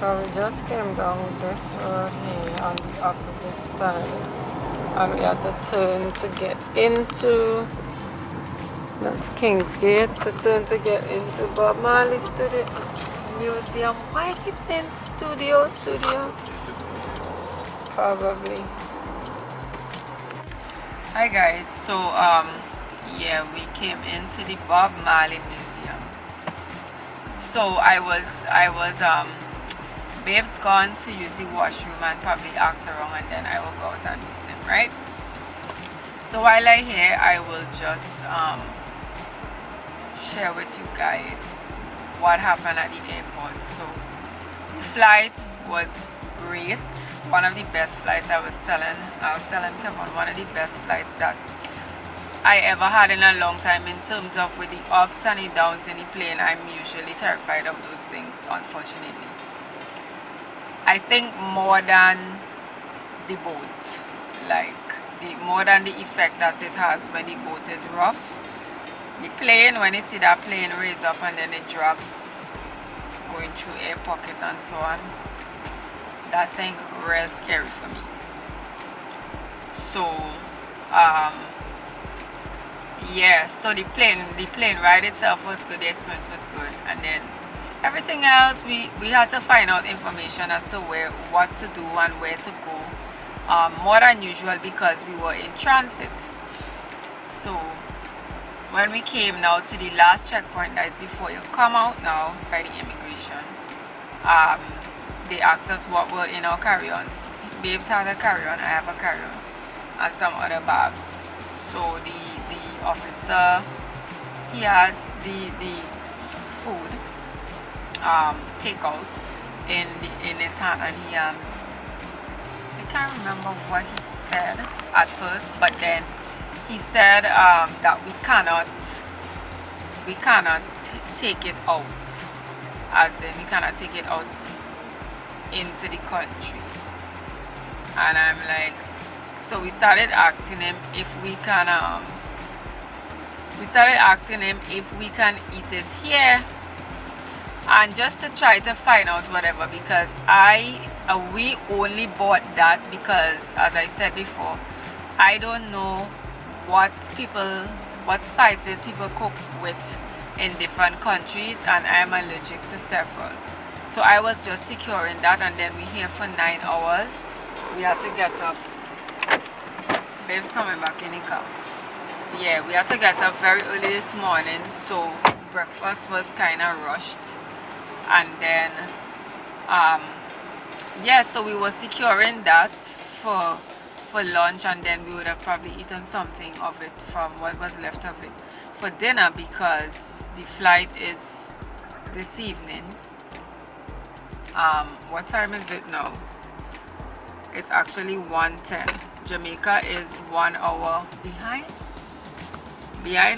So we just came down this road here on the opposite side, and we had to turn to get into, that's Kingsgate, to turn to get into Bob Marley Studio Museum. Why I keep saying studio? Probably. Hi guys, so yeah, we came into the Bob Marley Museum. So I was Babe's gone to use the washroom and probably ask around, and then I will go out and meet him, right? So while I'm here, I will just share with you guys what happened at the airport. So the flight was great, one of the best flights. I was telling Kevin, one of the best flights that I ever had in a long time, in terms of with the ups and the downs in the plane. I'm usually terrified of those things, unfortunately. I think more than the boat, like more than the effect that it has when the boat is rough. The plane, when you see that plane raise up and then it drops, going through air pocket and so on, that thing real scary for me. So yeah, so the plane ride itself was good, the experience was good, and then everything else, we had to find out information as to what to do and where to go, more than usual, because we were in transit. So when we came now to the last checkpoint, that is before you come out now by the immigration, they asked us what were in our carry-ons. Babes had a carry-on, I have a carry-on, and some other bags. So the officer, he had the food takeout in his hand, and he I can't remember what he said at first, but then he said that we cannot take it out, as in we cannot take it out into the country. And I'm like, so we started asking him if we can eat it here, and just to try to find out whatever, because we only bought that because, as I said before, I don't know what spices people cook with in different countries, and I'm allergic to several. So I was just securing that, and then we're here for 9 hours. We had to get up. Babe's coming back in the car. Yeah, we had to get up very early this morning, so breakfast was kind of rushed. And then yeah, so we were securing that for lunch, and then we would have probably eaten something of it from what was left of it for dinner, because the flight is this evening. What time is it now? It's actually 1:10. Jamaica is 1 hour behind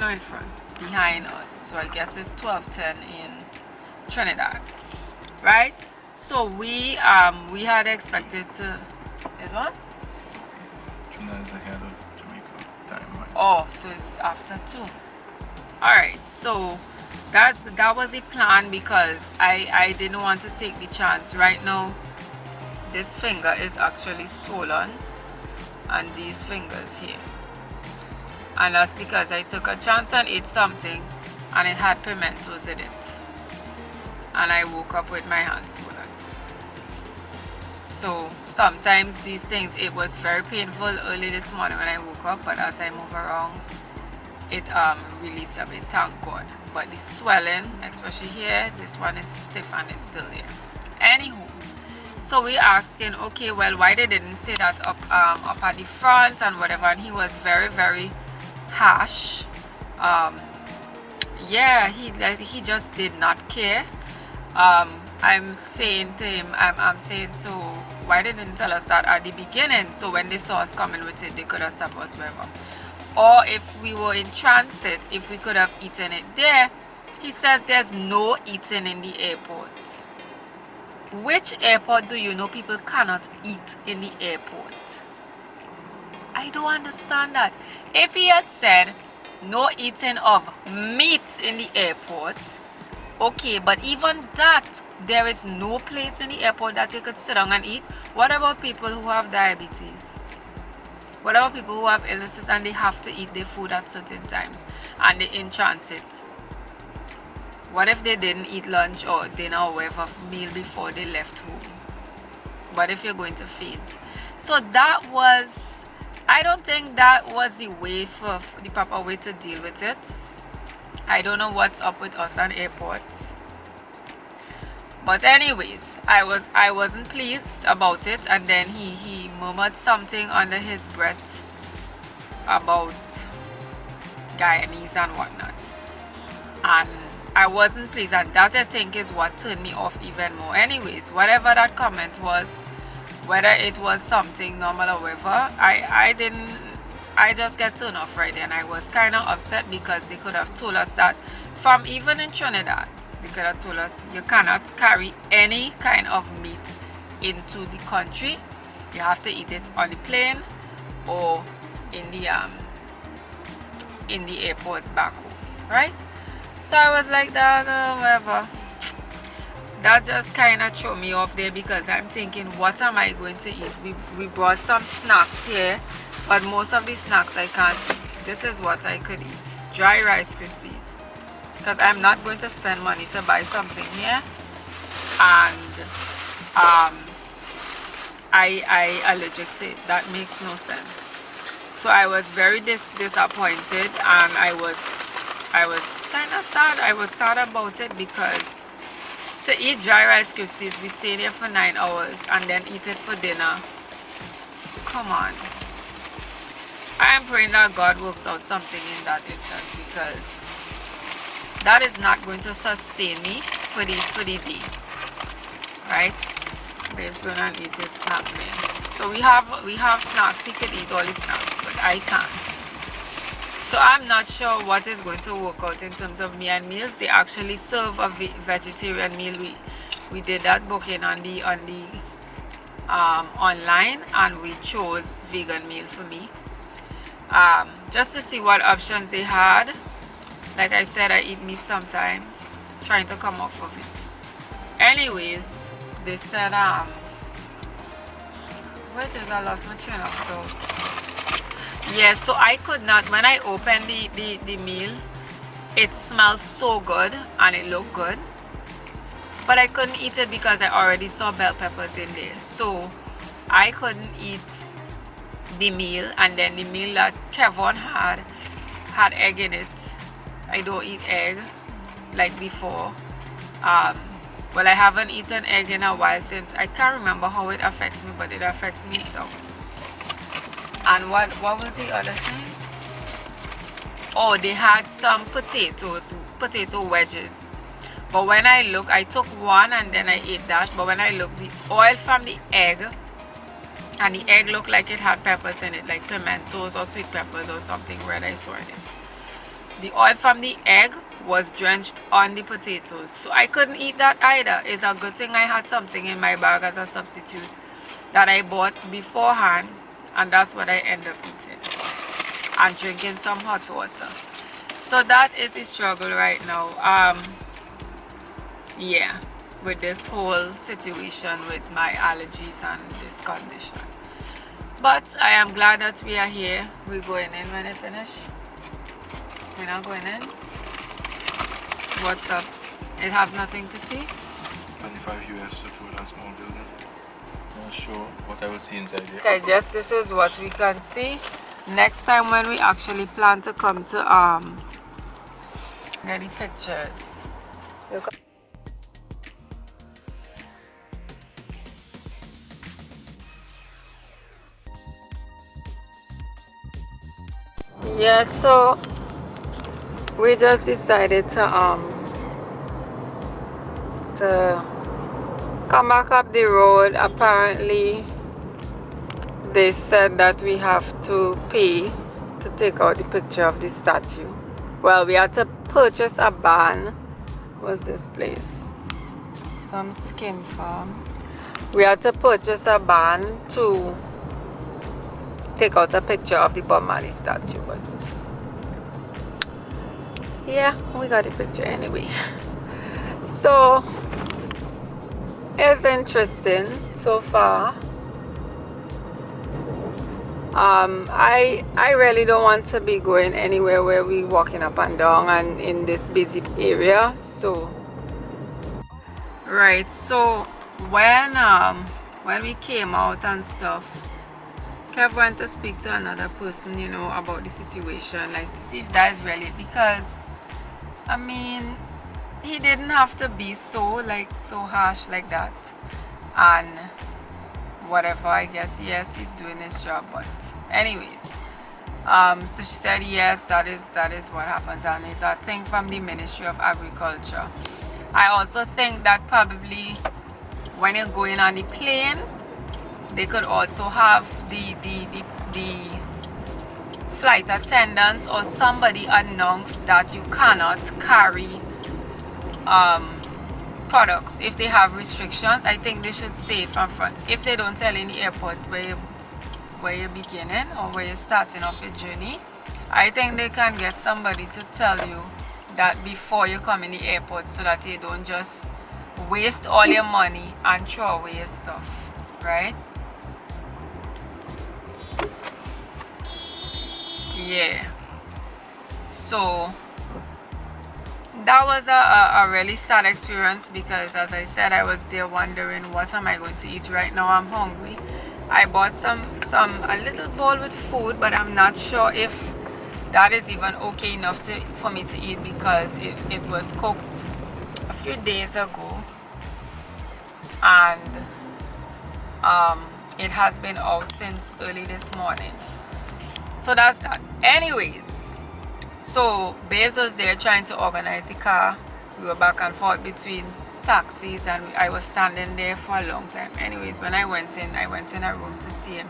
or in front? Behind us. So I guess it's 12:10 in Trinidad, right? So we had expected to, is what? Trinidad is ahead of Jamaica time. Oh, so it's after 2. All right, so that was the plan, because I didn't want to take the chance. Right now this finger is actually swollen, and these fingers here, and that's because I took a chance and ate something and it had pimentos in it, and I woke up with my hands swollen. So sometimes these things, it was very painful early this morning when I woke up, but as I move around, it released a bit, thank God. But the swelling, especially here, this one is stiff and it's still there. Anywho, so we asking, okay, well, why they didn't say that up at the front and whatever, and he was very, very harsh. Yeah, he just did not care. I'm saying to him, I'm saying, so why they didn't tell us that at the beginning, so when they saw us coming with it, they could have stopped us wherever. Or if we were in transit, if we could have eaten it there. He says there's no eating in the airport. Which airport do you know people cannot eat in the airport? I don't understand that. If he had said no eating of meat in the airport, Okay, but even that, there is no place in the airport that you could sit down and eat. What about people who have diabetes? What about people who have illnesses and they have to eat their food at certain times and they're in transit? What if they didn't eat lunch or dinner or whatever meal before they left home? What if you're going to faint? So that was, I don't think that was the way for the proper way to deal with it. I don't know what's up with us on airports. But anyways, I wasn't pleased about it, and then he murmured something under his breath about Guyanese and whatnot. And I wasn't pleased, and that I think is what turned me off even more. Anyways, whatever that comment was, whether it was something normal or whatever, I just get turned off right then. I was kind of upset because they could have told us that from even in Trinidad, they could have told us you cannot carry any kind of meat into the country. You have to eat it on the plane or in the airport back home, right? So I was like that, whatever. That just kind of threw me off there because I'm thinking, what am I going to eat? We brought some snacks here, but most of these snacks I can't eat. This is what I could eat: dry Rice Krispies, because I'm not going to spend money to buy something here, and I allergic to it. That makes no sense. So I was very disappointed, and I was kind of sad. I was sad about it because to eat dry Rice Krispies, we stayed here for 9 hours and then eat it for dinner. Come on. I am praying that God works out something in that instance, because that is not going to sustain me for the day. Right? Babe's gonna eat his snack there. So we have snacks. He could eat all his snacks, but I can't. So I'm not sure what is going to work out in terms of me and meals. They actually serve a vegetarian meal. We did that booking on the online, and we chose vegan meal for me. Just to see what options they had. Like I said, I eat meat sometime, trying to come off of it. Anyways, they said wait till I lost my train of thought. Yeah, so I could not, when I opened the meal, it smells so good and it looked good, but I couldn't eat it because I already saw bell peppers in there. So I couldn't eat the meal, and then the meal that Kevin had egg in it. I don't eat egg like before. Well, I haven't eaten egg in a while, since I can't remember how it affects me, but it affects me some. And what was the other thing? Oh, they had some potato wedges. But when I look, I took one and then I ate that. But when I look, the oil from the egg, and the egg looked like it had peppers in it, like pimentos or sweet peppers or something red, I saw it. The oil from the egg was drenched on the potatoes. So I couldn't eat that either. It's a good thing I had something in my bag as a substitute that I bought beforehand. And that's what I end up eating, and drinking some hot water. So that is the struggle right now. Yeah, with this whole situation with my allergies and this condition. But I am glad that we are here. We're going in when I finish. We're not going in. What's up? It have nothing to see? 25 US to a small building. Not sure what I will see inside here. Okay, yes, this is what we can see. Next time when we actually plan to come to get the pictures. Yeah, so we just decided to come back up the road. Apparently they said that we have to pay to take out the picture of the statue. Well, we had to purchase a ban. What's this place? Some skin farm. We had to purchase a ban to take out a picture of the Bob Marley statue, but yeah, we got a picture anyway. So it's interesting so far. I really don't want to be going anywhere where we walking up and down and in this busy area. So right, so when we came out and stuff, Kev went to speak to another person, you know, about the situation, like to see if that is really, because I mean, he didn't have to be so harsh like that. And whatever, I guess, yes, he's doing his job. But anyways, so she said yes, that is what happens, and it's a thing from the Ministry of Agriculture. I also think that probably when you're going on the plane, they could also have the flight attendants or somebody announce that you cannot carry products. If they have restrictions, I think they should say it from front. If they don't tell in the airport where you're beginning or where you're starting off your journey, I think they can get somebody to tell you that before you come in the airport, so that you don't just waste all your money and throw away your stuff, right? Yeah, so that was a really sad experience, because as I said, I was there wondering what am I going to eat. Right now I'm hungry. I bought a little bowl with food, but I'm not sure if that is even okay enough for me to eat, because it was cooked a few days ago, and it has been out since early this morning. So that's that. Anyways, so Babes was there trying to organize the car. We were back and forth between taxis, and I was standing there for a long time. Anyways, when I went in a room to see him.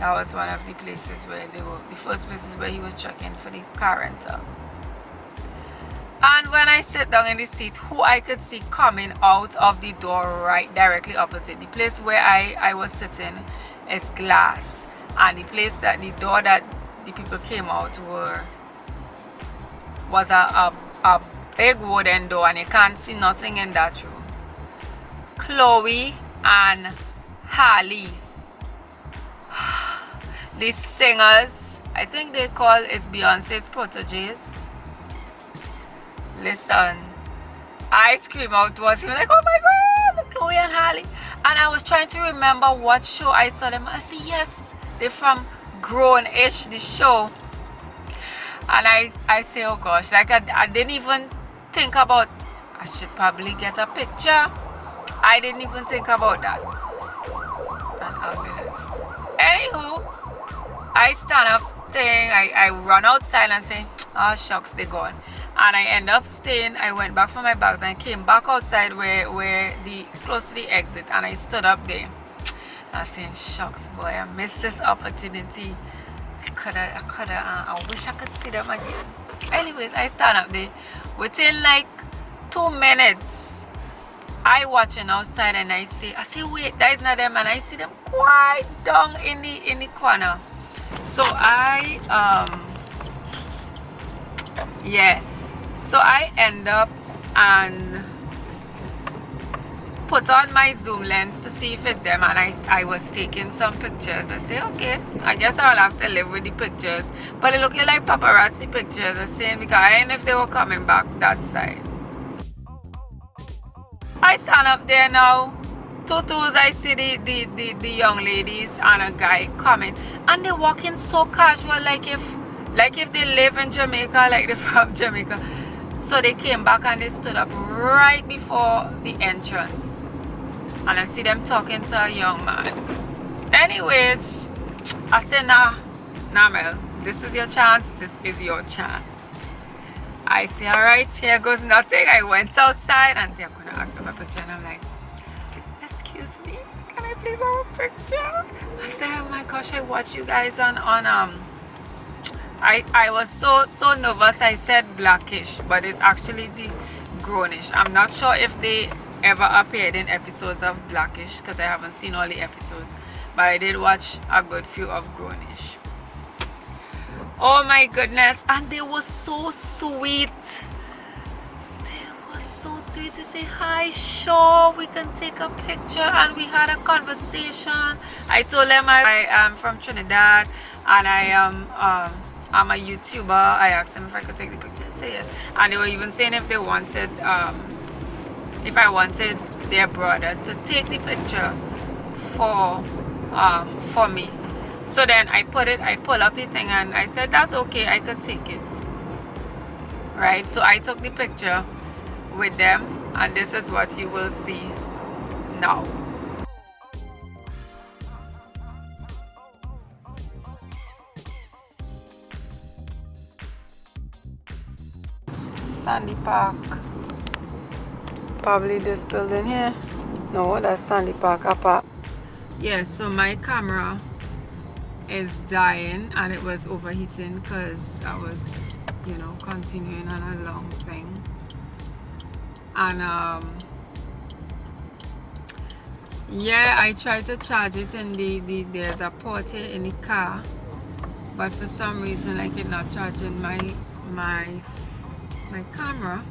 That was one of the places where the first places where he was checking for the car rental. And when I sit down in the seat, who I could see coming out of the door right directly opposite, the place where I was sitting is glass, and the door that the people came out was a big wooden door, and you can't see nothing in that room. Chloe and Harley, these singers, I think they call is Beyonce's proteges. Listen, I scream out towards him like, oh my god, Chloe and Harley. And I was trying to remember what show I saw them. I said, yes, they're from Grown-ish, the show. And I say, oh gosh, like I didn't even think about, I should probably get a picture. I didn't even think about that. Anywho, I stand up thing, I run outside and say, oh shucks, they're gone. And I end up staying. I went back for my bags and came back outside where close to the exit, and I stood up there. I was saying, shucks boy, I missed this opportunity. I wish I could see them again. Anyways, I stand up there. Within like 2 minutes, I watching outside, and I say, wait, that is not them, and I see them quite down in the corner. So so I end up and put on my zoom lens to see if it's them, and I was taking some pictures. I say, okay, I guess I'll have to live with the pictures, but it looking like paparazzi pictures. I say, because I didn't know if they were coming back that side. I stand up there now. Tutus, I see the young ladies and a guy coming, and they're walking so casual, like if they live in Jamaica, like they're from Jamaica. So they came back and they stood up right before the entrance, and I see them talking to a young man. Anyways, I said, nah Mel, this is your chance, this is your chance. I say, alright, here goes nothing. I went outside and said, I'm gonna ask them a picture, and I'm like, excuse me, can I please have a picture? I said, oh my gosh, I watched you guys on I was so nervous. I said blackish, but it's actually the grownish. I'm not sure if they ever appeared in episodes of blackish, because I haven't seen all the episodes, but I did watch a good few of grownish. Oh my goodness, and they were so sweet. They were so sweet to say hi. Sure, we can take a picture, and we had a conversation. I told them I am from Trinidad and I am I'm a YouTuber. I asked them if I could take the picture. They say yes, and they were even saying if they wanted if I wanted their brother to take the picture for me. So then I pull up the thing and I said that's okay, I could take it. Right, so I took the picture with them, and this is what you will see now. Sandy Park. Probably this building here. No, that's Sandy Park apart. Yeah, so my camera is dying and it was overheating because I was, you know, continuing on a long thing. And yeah, I tried to charge it in there's a port here in the car, but for some reason like it's not charging my camera.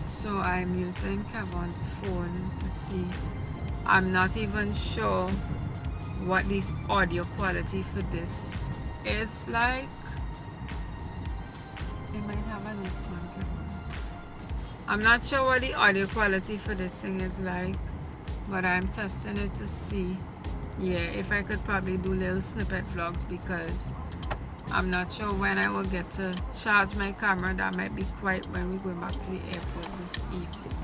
So I'm using Kevin's phone to see. I'm not even sure what the audio quality for this is like. It might have a next one, Kevin. I'm not sure what the audio quality for this thing is like, but I'm testing it to see, yeah, if I could probably do little snippet vlogs, because I'm not sure when I will get to charge my camera. That might be quite when we go back to the airport this evening.